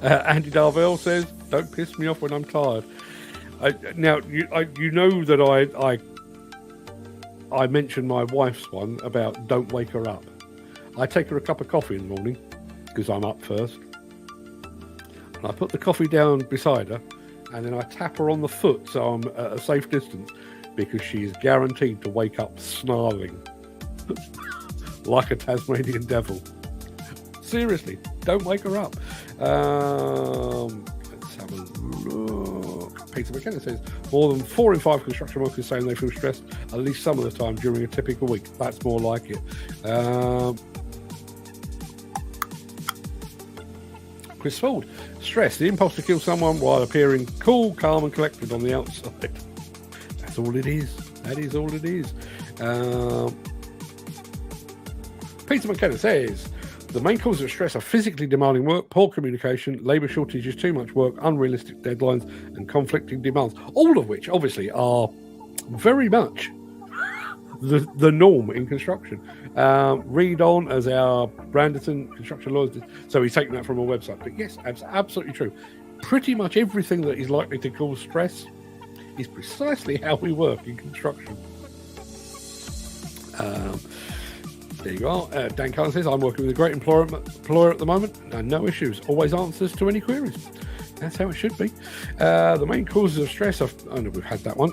A: Andy Darvell says, don't piss me off when I'm tired. Now, you know that I mentioned my wife's one about don't wake her up. I take her a cup of coffee in the morning because I'm up first. And I put the coffee down beside her and then I tap her on the foot so I'm at a safe distance because she is guaranteed to wake up snarling like a Tasmanian devil. Seriously, don't wake her up. Let's have a look. Peter McKenna says, more than 4 in 5 construction workers saying they feel stressed at least some of the time during a typical week. That's more like it. Chris Ford, stress, the impulse to kill someone while appearing cool, calm and collected on the outside. That's all it is. That is all it is. Peter McKenna says, the main causes of stress are physically demanding work, poor communication, labour shortages, too much work, unrealistic deadlines and conflicting demands, all of which obviously are very much the norm in construction. Read on, as our Branderton construction lawyers did. So he's taken that from our website. But yes, absolutely true. Pretty much everything that is likely to cause stress is precisely how we work in construction. There you are. Dan Cullen says, I'm working with a great employer at the moment. No issues. Always answers to any queries. That's how it should be. The main causes of stress, I know we've had that one.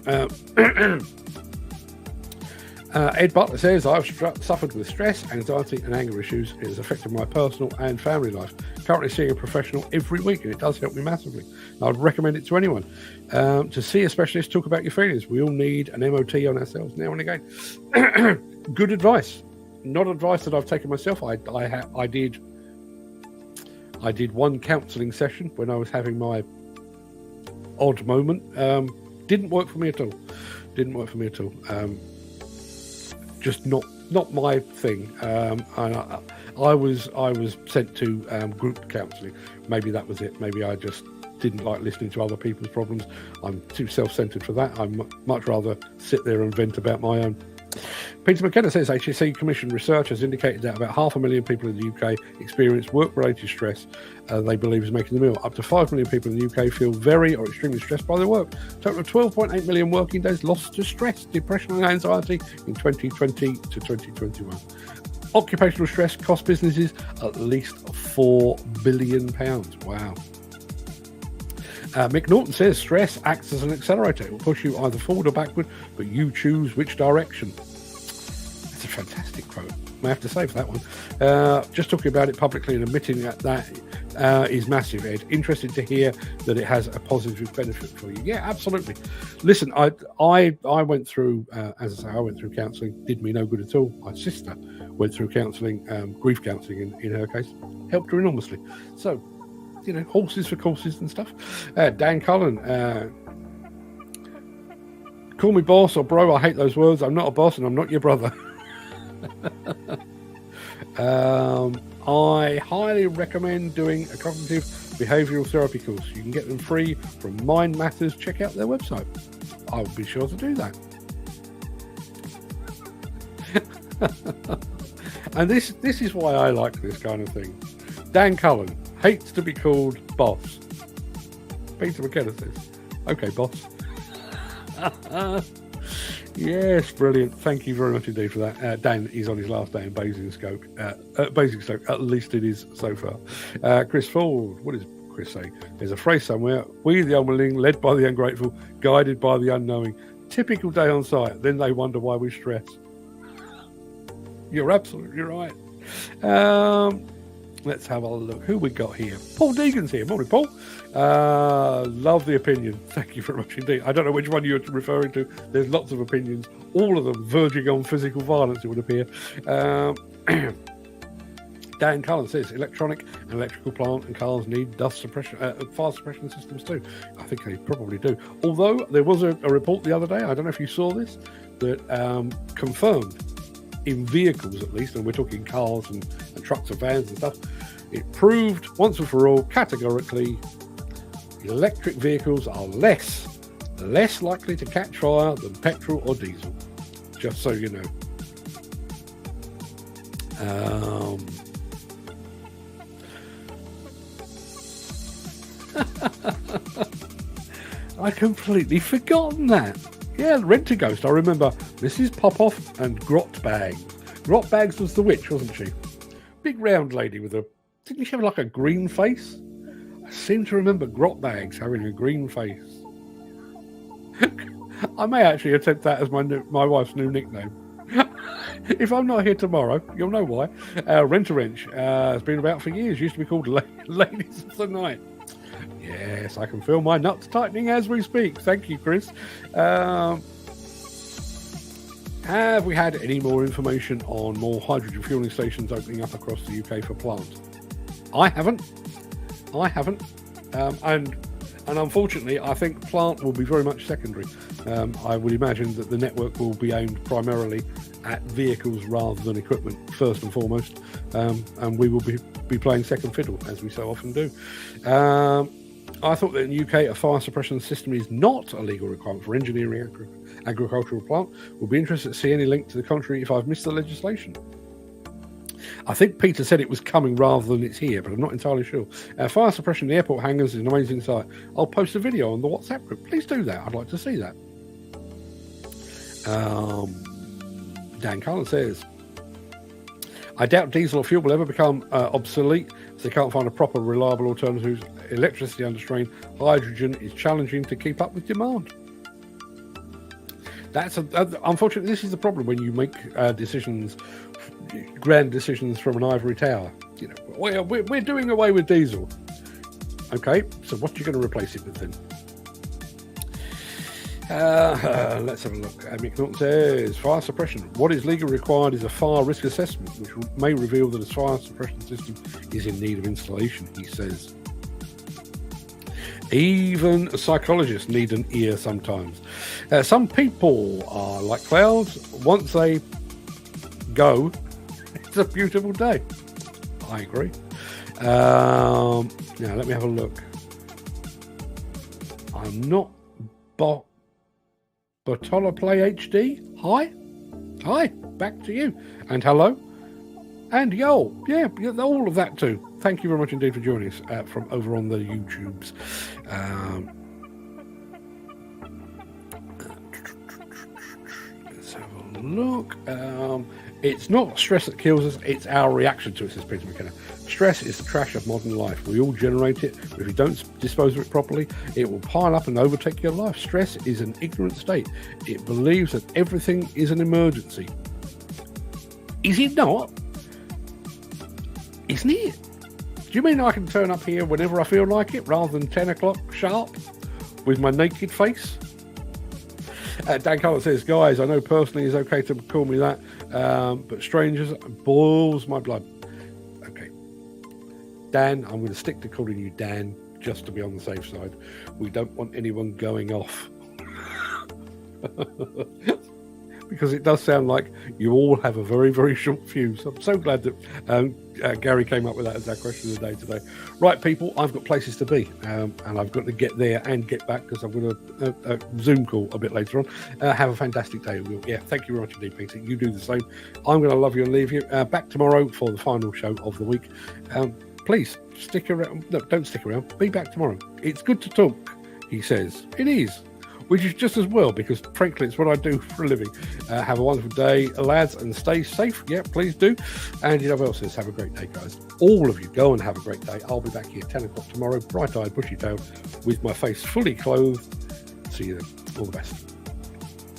A: Ed Butler says, I've suffered with stress, anxiety and anger issues. It has affected my personal and family life. Currently seeing a professional every week, and it does help me massively. I'd recommend it to anyone. To see a specialist, talk about your feelings. We all need an MOT on ourselves now and again. Good advice. Not advice that I've taken myself. I did one counselling session when I was having my odd moment. Didn't work for me at all. Just not my thing. And I was sent to group counselling. Maybe that was it. Maybe I just didn't like listening to other people's problems. I'm too self-centered for that. I'd much rather sit there and vent about my own. Peter McKenna says HSE Commission research has indicated that about 500,000 people in the UK experience work-related stress they believe is making them ill. Up to 5 million people in the UK feel very or extremely stressed by their work. A total of 12.8 million working days lost to stress, depression and anxiety in 2020 to 2021. Occupational stress cost businesses at least £4 billion. Wow. Mick Norton says stress acts as an accelerator. It will push you either forward or backward, but you choose which direction. That's a fantastic quote. I have to say for that one. Just talking about it publicly and admitting that is massive, Ed. Interested to hear that it has a positive benefit for you. Yeah, absolutely. Listen, I went through, as I say, I went through counselling. Did me no good at all. My sister went through counselling, grief counselling in her case. Helped her enormously. So, you know, horses for courses and stuff. Dan Cullen, call me boss or bro. I hate those words. I'm not a boss and I'm not your brother. I highly recommend doing a cognitive behavioural therapy course. You can get them free from Mind Matters. Check out their website. I will be sure to do that. And this is why I like this kind of thing. Dan Cullen hates to be called boss. Peter McKenna says, okay, boss. Yes, brilliant. Thank you very much indeed for that. Dan is on his last day in Basingstoke. At least it is so far. Chris Ford, what is Chris saying? There's a phrase somewhere. We the unwilling, led by the ungrateful, guided by the unknowing. Typical day on site. Then they wonder why we stress. You're absolutely right. Let's have a look. Who we got here? Paul Deegan's here. Morning, Paul. Love the opinion. Thank you very much indeed. I don't know which one you're referring to. There's lots of opinions, all of them verging on physical violence, it would appear. Dan Cullen says electronic and electrical plant and cars need dust suppression, fire suppression systems too. I think they probably do. Although there was a report the other day, I don't know if you saw this, that confirmed in vehicles at least, and we're talking cars and trucks and vans and stuff, it proved once and for all categorically electric vehicles are less likely to catch fire than petrol or diesel, just so you know. I completely forgotten that. Yeah, Rent-A-Ghost. I remember Mrs. Popoff and Grot Bags. Grot Bags was the witch, wasn't she? Big round lady with a... Didn't she have like a green face? I seem to remember Grot Bags having a green face. I may actually attempt that as my wife's new nickname. If I'm not here tomorrow, you'll know why. Rent-A-Wrench has been about for years. Used to be called Ladies of the Night. Yes, I can feel my nuts tightening as we speak. Thank you, Chris. Have we had any more information on more hydrogen fueling stations opening up across the UK for plant? I haven't. And unfortunately, I think plant will be very much secondary. I would imagine that the network will be aimed primarily at vehicles rather than equipment, first and foremost. And we will be playing second fiddle, as we so often do. I thought that in the UK, a fire suppression system is not a legal requirement for engineering agricultural plant. We'll be interested to see any link to the contrary if I've missed the legislation. I think Peter said it was coming rather than it's here, but I'm not entirely sure. Fire suppression in the airport hangars is an amazing sight. I'll post a video on the WhatsApp group. Please do that. I'd like to see that. Dan Cullen says, I doubt diesel or fuel will ever become obsolete if they can't find a proper, reliable alternative. Electricity under strain. Hydrogen is challenging to keep up with demand. That's unfortunately, this is the problem when you make grand decisions from an ivory tower. You know, we're doing away with diesel. Okay, so what are you going to replace it with then? Let's have a look. Mick Norton says, fire suppression. What is legally required is a fire risk assessment, which may reveal that a fire suppression system is in need of installation, he says. Even psychologists need an ear sometimes. Some people are like clouds. Once they go, it's a beautiful day. I agree. Now, let me have a look. I'm not Botola Play HD. Hi, back to you. And hello. And yo, yeah, all of that too. Thank you very much indeed for joining us from over on the YouTubes. Let's have a look. It's not stress that kills us, it's our reaction to it, says Peter McKenna. Stress is the trash of modern life. We all generate it, but if you don't dispose of it properly, it will pile up and overtake your life. Stress is an ignorant state. It believes that everything is an emergency. Is it not? Isn't it? Do you mean I can turn up here whenever I feel like it, rather than 10 o'clock sharp with my naked face? Dan Cullen says, guys, I know personally it's okay to call me that, but strangers boils my blood. Okay. Dan, I'm going to stick to calling you Dan, just to be on the safe side. We don't want anyone going off. Because it does sound like you all have a very, very short fuse. I'm so glad that Gary came up with that as our question of the day today. Right, people, I've got places to be, and I've got to get there and get back because I've got a Zoom call a bit later on. Have a fantastic day. Yeah, thank you very much indeed, Peter. You do the same. I'm going to love you and leave you. Back tomorrow for the final show of the week. Please stick around. No, don't stick around. Be back tomorrow. It's good to talk, he says. It is. Which is just as well, because frankly, it's what I do for a living. Have a wonderful day, lads, and stay safe. Yeah, please do. And you know what else is? Have a great day, guys. All of you, go and have a great day. I'll be back here 10 o'clock tomorrow, bright-eyed, bushy-tailed, with my face fully clothed. See you then. All the best.